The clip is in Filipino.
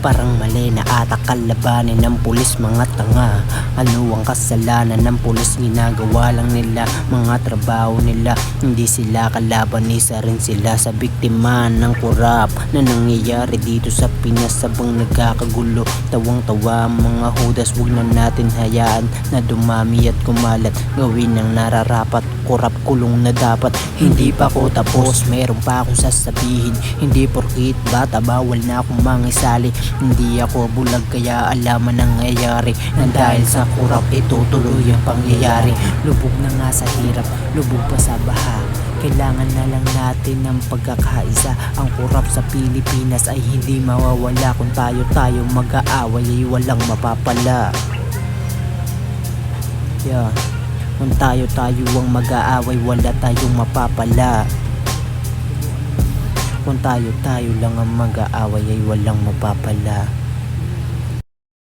Parang mali na atak kalabanin ng pulis, mga tanga. Ano ang kasalanan ng pulis? Ginagawa lang nila mga trabaho nila. Hindi sila kalaban, isa rin sila sa biktima ng kurap na nangyayari dito sa Pinas. Sabang nagkakagulo, tawang-tawa ang mga hudas. Huwag na natin hayaan na dumami at kumalat. Gawin ang nararapat, kurap kulong na dapat. Hindi pa ako tapos, meron pa akong sasabihin. Hindi porkit bata bawal na akong mangisali. Hindi ako bulag kaya alam ang nangyayari, na dahil sa kurap itutuloy ang pangyayari. Lubog na nga sa hirap, lubog pa sa baha. Kailangan na lang natin ng pagkakaisa. Ang kurap sa Pilipinas ay hindi mawawala. Kung tayo mag-aaway ay walang mapapala. Yeah. Kung tayo ang mag-aaway, wala tayong mapapala. Kung tayo lang ang mag-aaway ay walang mapapala.